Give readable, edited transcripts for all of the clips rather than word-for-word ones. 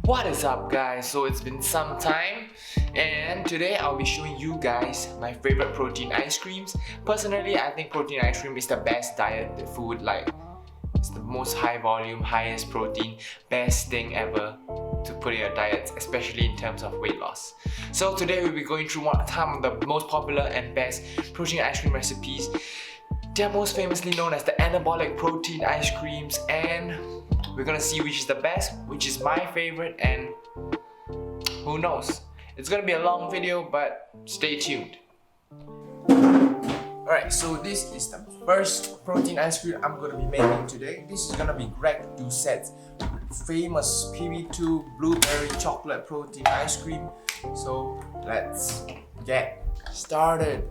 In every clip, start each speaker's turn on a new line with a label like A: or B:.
A: What is up guys? So it's been some time and today I'll be showing you guys my favorite protein ice creams. Personally, I think protein ice cream is the best diet food. Like, it's the most high volume, highest protein, best thing ever to put in your diet, especially in terms of weight loss. So today we'll be going through some of the most popular and best protein ice cream recipes. They're most famously known as the anabolic protein ice creams, and we're gonna see which is the best, which is my favorite, and who knows. It's gonna be a long video, but stay tuned. Alright, so this is the first protein ice cream I'm gonna be making today. This is gonna be Doucette's famous PB2 blueberry chocolate protein ice cream. So let's get started.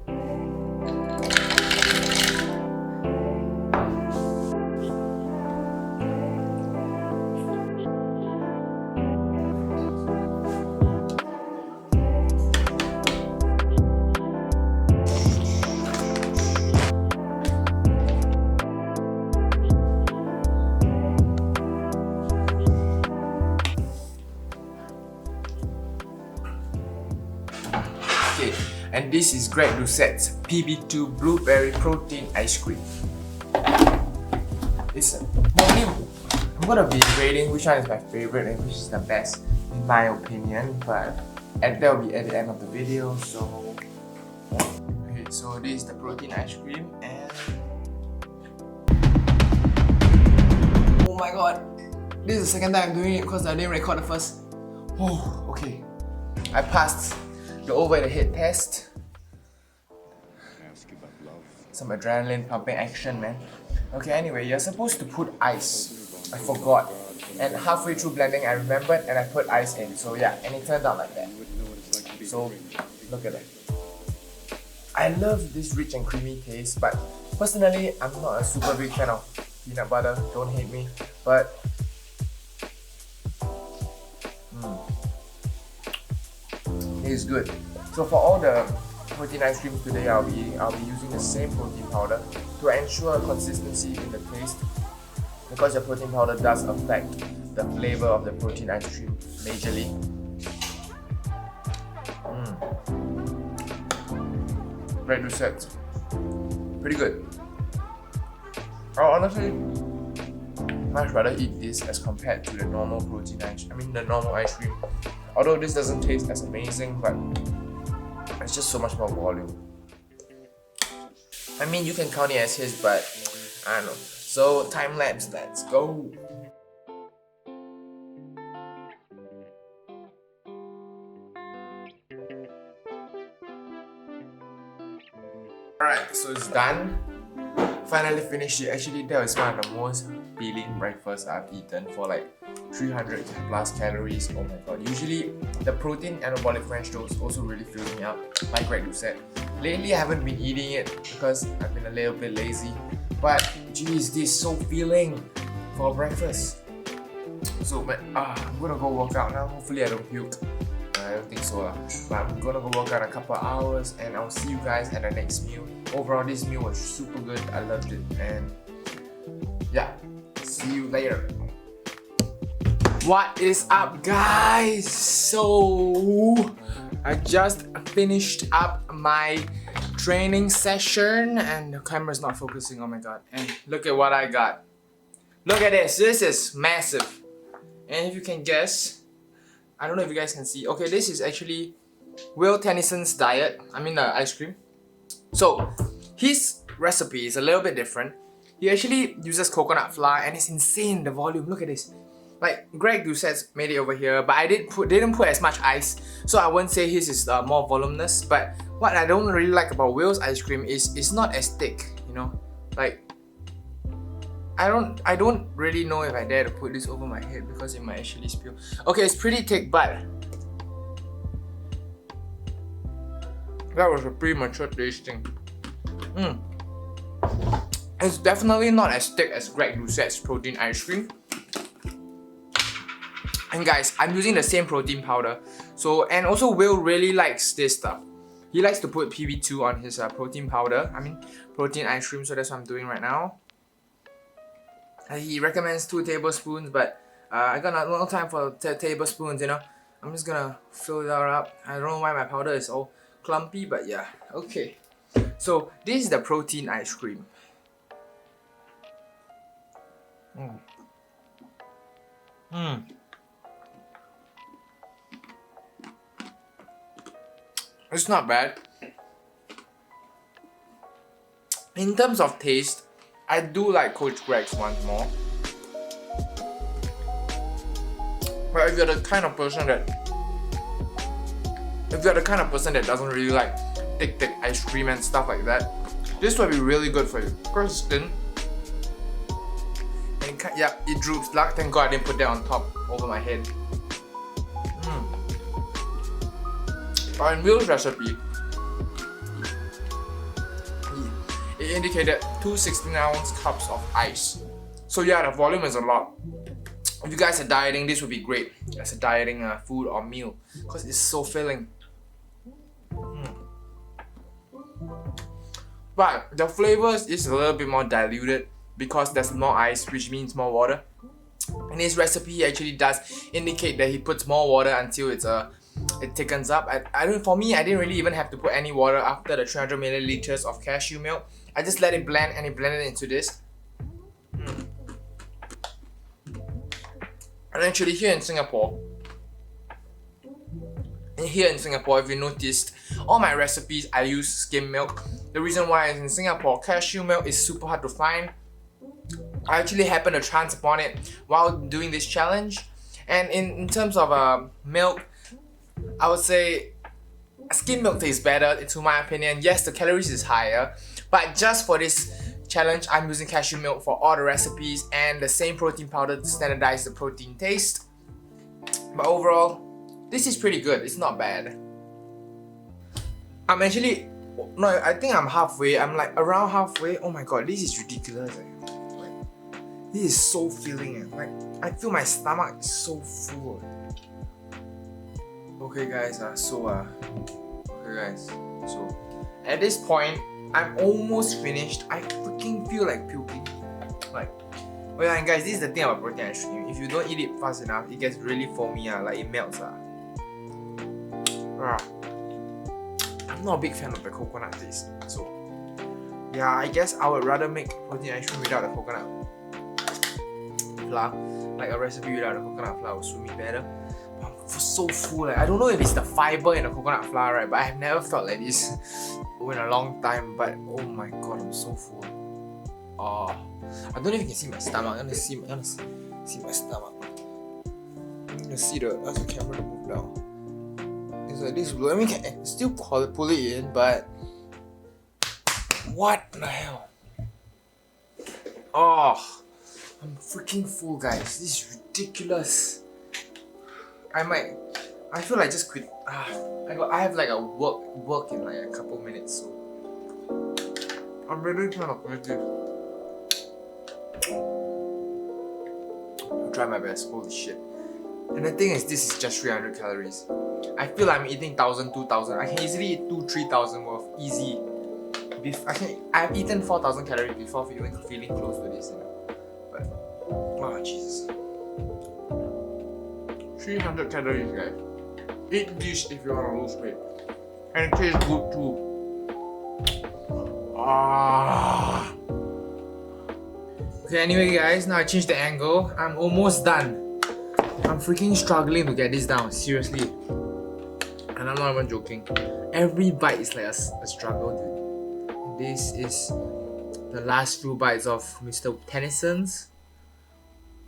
A: And this is Doucette's PB2 blueberry protein ice cream. Listen, I'm gonna be rating which one is my favorite and which is the best in my opinion, but that will be at the end of the video. So okay, so this is the protein ice cream, and oh my god, this is the second time I'm doing it because I didn't record the first. Oh, okay, I passed the over the head test. Some adrenaline pumping action, man. Okay, anyway, you're supposed to put ice. I forgot. And halfway through blending, I remembered and I put ice in. So yeah, and it turned out like that. So look at that. I love this rich and creamy taste, but personally, I'm not a super big fan of peanut butter. Don't hate me, but it is good. So for all the protein ice creams today, I'll be using the same protein powder to ensure consistency in the taste, because the protein powder does affect the flavor of the protein ice cream majorly. Doucette, pretty good. I'll honestly much rather eat this as compared to the normal the normal ice cream. Although this doesn't taste as amazing, but it's just so much more volume. I mean, you can count it as his, but I don't know. So time lapse, let's go. Alright, so it's done. Finally finished it. Actually, that was one of the most filling breakfasts I've eaten, for like 300 plus calories. Oh my god. Usually the protein anabolic French toast also really fills me up, like Doucette. Lately I haven't been eating it because I've been a little bit lazy, but geez, this is so filling for breakfast. So I'm gonna go work out now. Hopefully I don't puke. I don't think so, but I'm gonna go work out in a couple of hours, and I'll see you guys at the next meal. Overall, this meal was super good. I loved it, and yeah, see you later. What is up, guys? So I just finished up my training session and the camera's not focusing. Oh my god. And look at what I got. Look at this. This is massive. And if you can guess, I don't know if you guys can see. Okay, this is actually Tennyson's diet. Ice cream. So his recipe is a little bit different. He actually uses coconut flour, and it's insane, the volume. Look at this. Like, Doucette's made it over here, but I didn't put as much ice, so I wouldn't say his is more voluminous. But what I don't really like about Will's ice cream is it's not as thick, you know. Like, I don't really know if I dare to put this over my head because it might actually spill. Okay, it's pretty thick, but that was a premature tasting. It's definitely not as thick as Doucette's protein ice cream. And guys, I'm using the same protein powder. So, and also Will really likes this stuff. He likes to put PB2 on his protein powder. Protein ice cream. So that's what I'm doing right now. He recommends 2 tablespoons, but I got no time for tablespoons, you know. I'm just gonna fill it all up. I don't know why my powder is all clumpy, but yeah, okay. So this is the protein ice cream. It's not bad. In terms of taste, I do like Coach Greg's once more. But if you're the kind of person that doesn't really like thick ice cream and stuff like that, this will be really good for you. Because it's thin. And it droops. Thank God I didn't put that on top over my head. In Will's recipe, it indicated 2 16-ounce cups of ice. So yeah, the volume is a lot. If you guys are dieting, this would be great as a dieting food or meal because it's so filling. But the flavors is a little bit more diluted because there's more ice, which means more water. In his recipe, he actually does indicate that he puts more water until it thickens up. For me, I didn't really even have to put any water after the 300 milliliters of cashew milk. I just let it blend and it blended into this. And actually here in Singapore, if you noticed, all my recipes I use skim milk. The reason why is in Singapore, cashew milk is super hard to find. I actually happened to chance upon it while doing this challenge. And in terms of milk, I would say skim milk tastes better, to my opinion. Yes, the calories is higher, but just for this challenge, I'm using cashew milk for all the recipes and the same protein powder to standardize the protein taste. But overall, this is pretty good. It's not bad. I think I'm halfway. I'm like around halfway. Oh my god, this is ridiculous. This is so filling. I feel my stomach is so full. Okay guys, so at this point, I'm almost finished. I freaking feel like puking. Oh yeah, and guys, this is the thing about protein ice cream. If you don't eat it fast enough, it gets really foamy, like it melts. I'm not a big fan of the coconut taste, so yeah, I guess I would rather make protein ice cream without the coconut flour. Like a recipe without the coconut flour would suit me better. But I'm so full. I don't know if it's the fiber in the coconut flour, right? But I've never felt like this in a long time. But oh my god, I'm so full. I don't know if you can see my stomach. I'm gonna see my stomach. I'm gonna see ask the camera to move down. It's like this blue. I mean, I can still pull it in, but what the hell? I'm freaking full, guys. This is ridiculous. I feel like just quit. I have like a work in like a couple minutes, so I'm really trying to quit this. I'll try my best. Holy shit. And the thing is, this is just 300 calories. I feel like I'm eating 1,000, 2,000. I can easily eat 2,000-3,000 worth. Easy. I've eaten 4,000 calories before feeling close to this, you know. But, oh Jesus. 300 calories, guys. Eat this if you want to lose weight. And it tastes good too. Okay, anyway guys, now I changed the angle. I'm almost done. I'm freaking struggling to get this down, seriously. And I'm not even joking. Every bite is like a struggle, dude. This is the last few bites of Mr. Tennyson's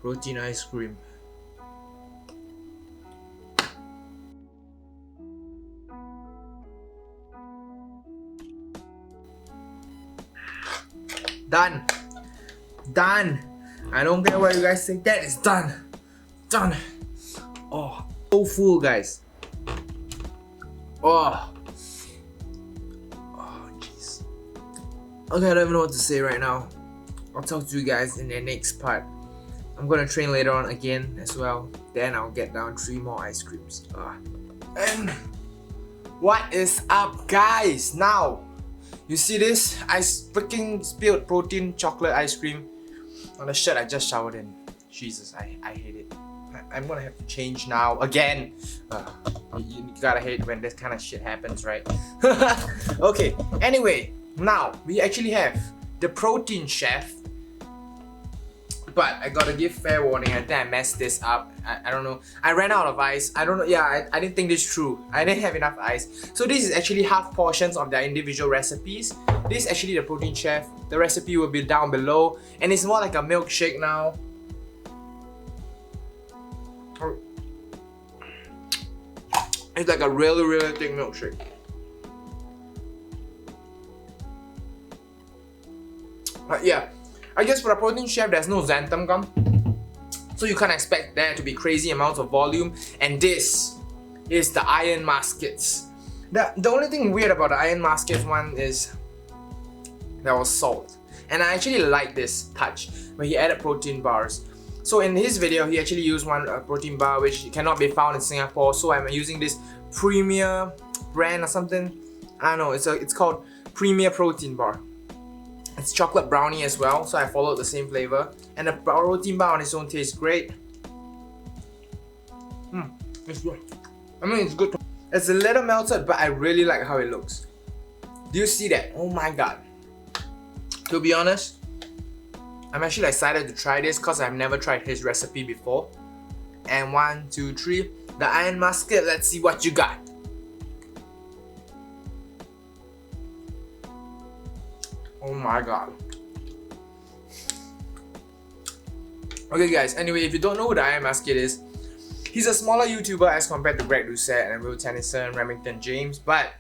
A: protein ice cream. Done. Done. I don't care what you guys say. That is done. Done. Oh, so full, guys. Oh, jeez. Okay, I don't even know what to say right now. I'll talk to you guys in the next part. I'm gonna train later on again as well. Then I'll get down 3 more ice creams. And what is up, guys? Now, you see this? I freaking spilled protein chocolate ice cream on the shirt I just showered in. Jesus, I hate it. I'm gonna have to change now again. You gotta hate when this kind of shit happens, right? Okay, anyway, now we actually have the protein chef. But I gotta give fair warning, I think I messed this up. I don't know. I ran out of ice. I don't know. Yeah, I didn't think this through. I didn't have enough ice. So this is actually half portions of their individual recipes. This is actually the protein chef. The recipe will be down below. And it's more like a milkshake now. It's like a really, really thick milkshake. But yeah. I guess for the protein chef, there's no xanthan gum, so you can't expect there to be crazy amounts of volume. And this is the Iron Muskets. The only thing weird about the Iron Muskets one is there was salt, and I actually like this touch where he added protein bars. So in his video, he actually used one protein bar which cannot be found in Singapore. So I'm using this Premier brand or something. I don't know. It's called Premier Protein Bar. It's chocolate brownie as well, so I followed the same flavor. And the protein bar on its own tastes great. It's good. I mean, it's good. It's a little melted, but I really like how it looks. Do you see that? Oh my god. To be honest, I'm actually excited to try this because I've never tried his recipe before. And 1, 2, 3, the Iron Musket. Let's see what you got. Oh my god. Okay guys, anyway, if you don't know who the Iron Musket is, he's a smaller YouTuber as compared to Greg Doucette and Tennyson, Remington, James, but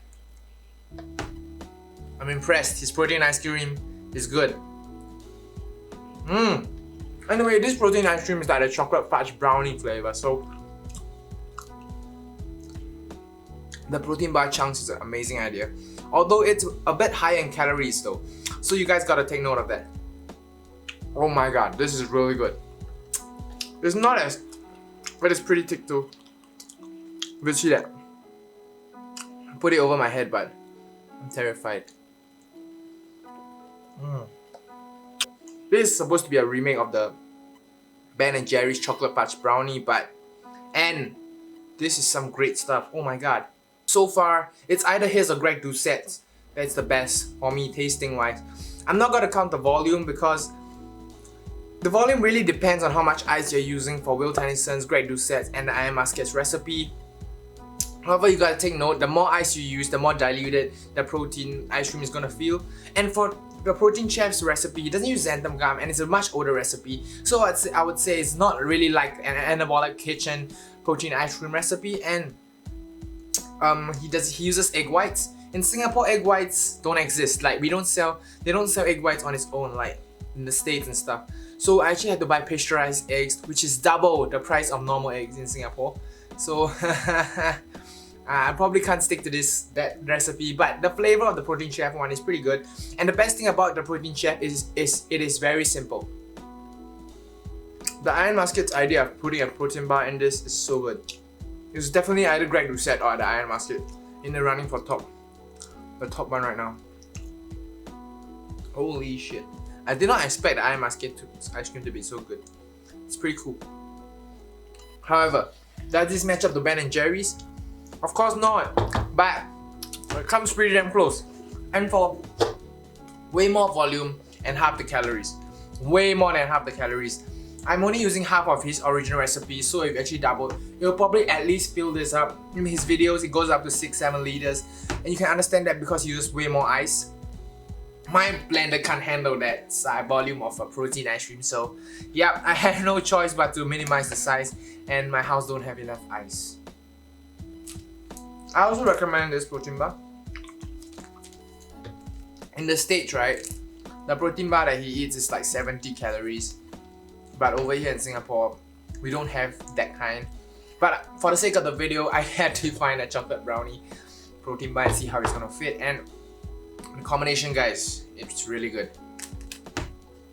A: I'm impressed. His protein ice cream is good. Anyway, this protein ice cream is like a chocolate fudge brownie flavor, so the protein bar chunks is an amazing idea. Although it's a bit high in calories though. So you guys gotta take note of that. Oh my god, this is really good. It's not as, but it's pretty thick too. You see that? I put it over my head, but I'm terrified. This is supposed to be a remake of the Ben & Jerry's chocolate fudge brownie, and this is some great stuff. Oh my god. So far, it's either his or Greg Doucette's that's the best for me tasting wise. I'm not gonna count the volume because the volume really depends on how much ice you're using for Will Tennyson's, Greg Doucette's, and the Iron Musket's recipe. However, you gotta take note, the more ice you use, the more diluted the protein ice cream is gonna feel. And for the protein chef's recipe, he doesn't use xanthan gum, and it's a much older recipe. So I would say it's not really like an Anabolic kitchen protein ice cream recipe. And he uses egg whites. In Singapore, egg whites don't exist. Like they don't sell egg whites on its own, like in the States and stuff. So I actually had to buy pasteurized eggs, which is double the price of normal eggs in Singapore. So I probably can't stick to that recipe, but the flavor of the Protein Chef one is pretty good. And the best thing about the Protein Chef is it is very simple. The Iron Musket's idea of putting a protein bar in this is so good. It's definitely either Greg Doucette or the Iron Musket in the running for the top one right now. Holy shit. I did not expect the Iron Musket ice cream to be so good. It's pretty cool. However, does this match up to Ben & Jerry's? Of course not, but it comes pretty damn close. And for way more volume and half the calories. Way more than half the calories. I'm only using half of his original recipe, so if you actually double, you'll probably at least fill this up. In his videos, it goes up to 6-7 liters, and you can understand that because he uses way more ice. My blender can't handle that volume of a protein ice cream, so yep, I have no choice but to minimize the size, and my house don't have enough ice. I also recommend this protein bar. In the States, right, the protein bar that he eats is like 70 calories. But over here in Singapore, we don't have that kind. But for the sake of the video, I had to find a chocolate brownie protein bar and see how it's gonna fit. And the combination, guys, it's really good.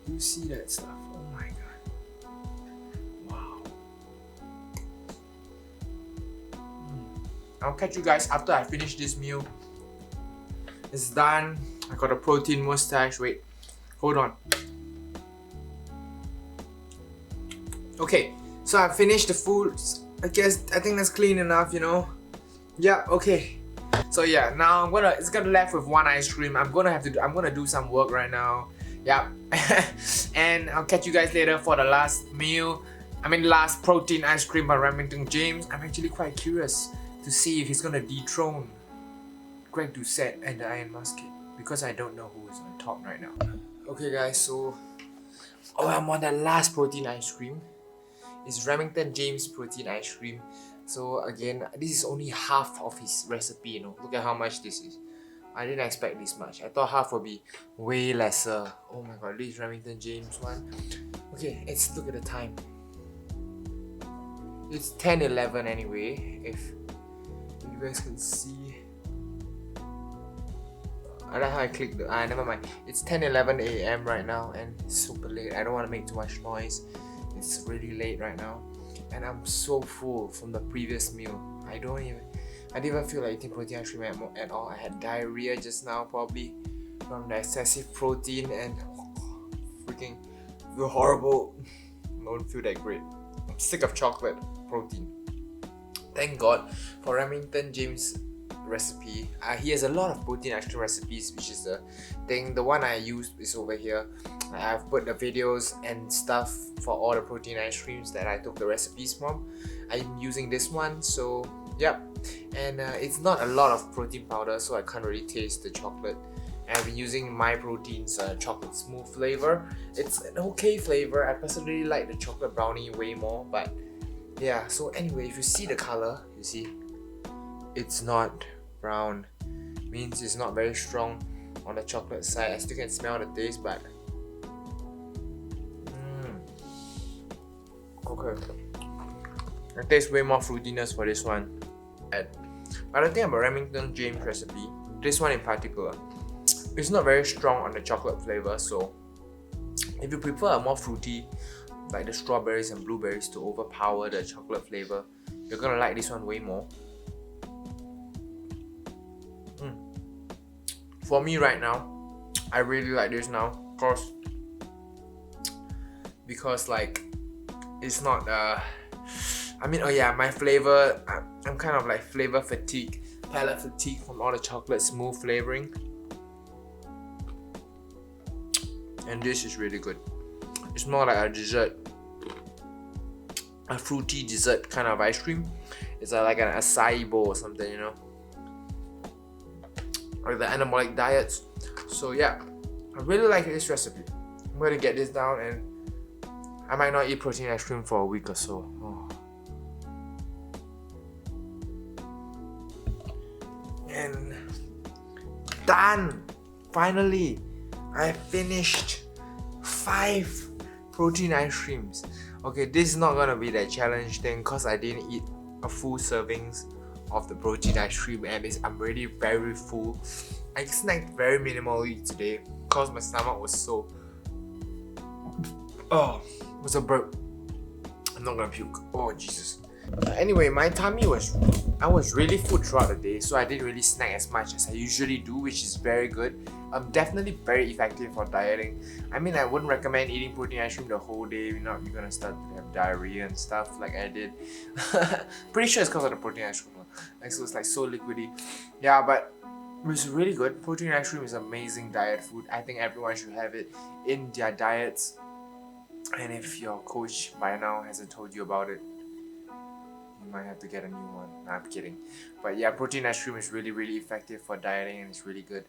A: You see that stuff? Oh my god. Wow. I'll catch you guys after I finish this meal. It's done. I got a protein mustache. Wait, hold on. Okay, So I finished the food. I think that's clean enough, you know. Yeah, okay. So yeah, now it's gonna left with one ice cream. I'm gonna do some work right now. Yeah. And I'll catch you guys later for the last meal. Last protein ice cream by Remington James. I'm actually quite curious to see if he's gonna dethrone Greg Doucette and the Iron Musket, because I don't know who is on top right now. Okay guys, so I'm on the last protein ice cream. It's Remington James protein ice cream. So again, this is only half of his recipe, you know. Look at how much this is. I didn't expect this much. I thought half would be way lesser. Oh my god, this is Remington James one. Okay, let's look at the time. It's 10:11 anyway, if you guys can see. I like how I clicked the never mind. It's 10:11 a.m. right now and it's super late. I don't want to make too much noise. It's really late right now. And I'm so full from the previous meal. I didn't even feel like eating protein ice cream at all. I had diarrhea just now, probably from the excessive protein, and freaking feel horrible. Don't feel that great. I'm sick of chocolate protein. Thank God for Remington James recipe. He has a lot of protein ice cream recipes, which is the thing. The one I used is over here. I've put the videos and stuff for all the protein ice creams that I took the recipes from. I'm using this one, so yep. And it's not a lot of protein powder, so I can't really taste the chocolate. And I've been using My Protein's chocolate smooth flavor. It's an okay flavor. I personally like the chocolate brownie way more, but yeah. So anyway, if you see the color, you see it's not brown, means it's not very strong on the chocolate side. I still can smell the taste, but okay, it tastes way more fruitiness for this one. But the thing about Remington James recipe, this one in particular, it's not very strong on the chocolate flavor. So if you prefer a more fruity, like the strawberries and blueberries to overpower the chocolate flavor, you're gonna like this one way more. For me right now, I really like this now, because like it's not my flavor, I'm kind of like flavor fatigue, palate fatigue from all the chocolate smooth flavoring, and this is really good. It's more like a dessert, a fruity dessert kind of ice cream. It's like an acai bowl or something, you know, like the Anabolic diets. So yeah, I really like this recipe. I'm gonna get this down, and I might not eat protein ice cream for a week or so. And done! Finally, I finished 5 protein ice creams. Okay, this is not gonna be that challenge thing because I didn't eat a full servings of the protein ice cream, and I'm already very full. I snacked very minimally today because my stomach was so it was a burp. I'm not gonna puke. Oh Jesus. Anyway, my tummy I was really full throughout the day, so I didn't really snack as much as I usually do, which is very good. Definitely very effective for dieting. I wouldn't recommend eating protein ice cream the whole day. You're gonna start to have diarrhea and stuff like I did. Pretty sure it's because of the protein ice cream. Like, so it's like so liquidy. Yeah, but it was really good. Protein ice cream is amazing diet food. I think everyone should have it in their diets. And if your coach by now hasn't told you about it, you might have to get a new one. Nah, I'm kidding. But yeah, protein ice cream is really, really effective for dieting, and it's really good.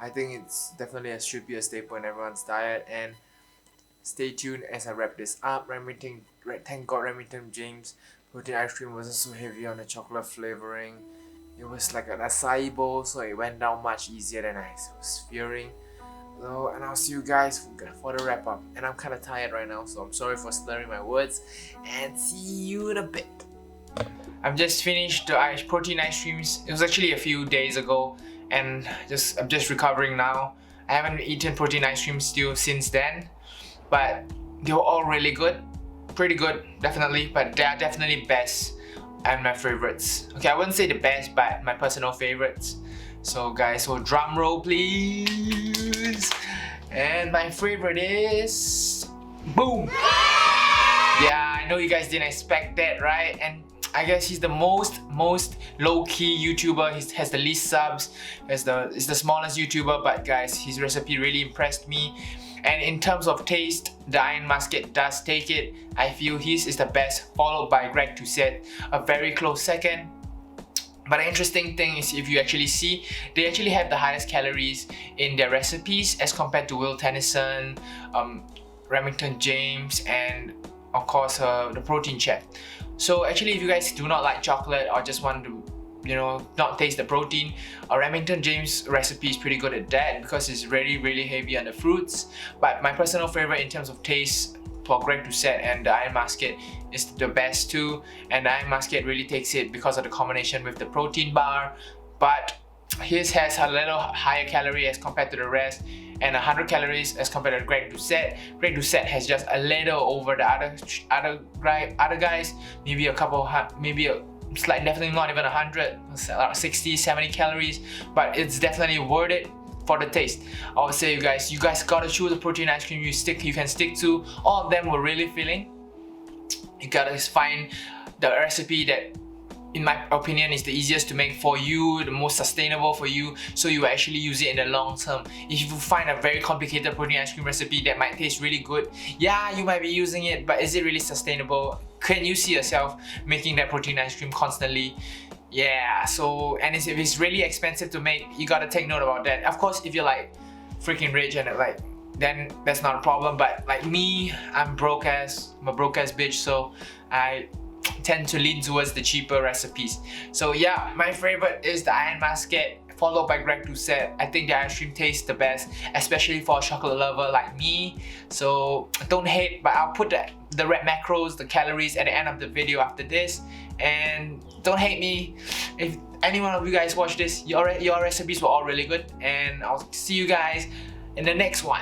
A: I think it's definitely should be a staple in everyone's diet. And stay tuned as I wrap this up. Thank God Remington James protein ice cream wasn't so heavy on the chocolate flavoring. It was like an acai bowl, so it went down much easier than I was fearing. So, and I'll see you guys for the wrap up. And I'm kind of tired right now, so I'm sorry for slurring my words. And see you in a bit. I've just finished the protein ice creams. It was actually a few days ago, and I'm just recovering now. I haven't eaten protein ice cream still since then, but they were all really good, pretty good, definitely. But they are definitely best and my favorites. Okay, I wouldn't say the best, but my personal favorites. So guys, so drum roll please. And my favorite is boom. Yeah, I know you guys didn't expect that, right? And I guess he's the most low-key YouTuber. He has the least subs. Is the smallest YouTuber, but guys, his recipe really impressed me. And in terms of taste, the Iron Musket does take it. I feel his is the best, followed by Doucette, a very close second. But the interesting thing is, if you actually see, they actually have the highest calories in their recipes as compared to Will Tennyson, Remington James, and of course the Protein Chef. So actually, if you guys do not like chocolate or just want to, you know, not taste the protein, a Remington James recipe is pretty good at that because it's really heavy on the fruits. But my personal favorite in terms of taste for Doucette and the Iron Musket is the best too, and the Iron Musket really takes it because of the combination with the protein bar. But his has a little higher calorie as compared to the rest, and 100 calories as compared to Doucette. Doucette has just a little over the other guys, maybe a couple, maybe a slight, definitely not even 100, 60, 70 calories, but it's definitely worth it for the taste. I would say you guys gotta choose a protein ice cream you can stick to. All of them were really filling. You gotta find the recipe that, in my opinion, is the easiest to make for you, the most sustainable for you, so you actually use it in the long term. If you find a very complicated protein ice cream recipe that might taste really good, yeah, you might be using it, but is it really sustainable? Can you see yourself making that protein ice cream constantly? Yeah, so, and if it's really expensive to make, you gotta take note about that. Of course, if you're like freaking rich and like, then that's not a problem, but like me, I'm a broke ass bitch, so I tend to lean towards the cheaper recipes. So yeah, my favorite is the Iron Musket, followed by Doucette. I think the ice cream tastes the best, especially for a chocolate lover like me. So don't hate, but I'll put the red macros, the calories at the end of the video after this. And don't hate me if any one of you guys watch this. Your recipes were all really good, and I'll see you guys in the next one.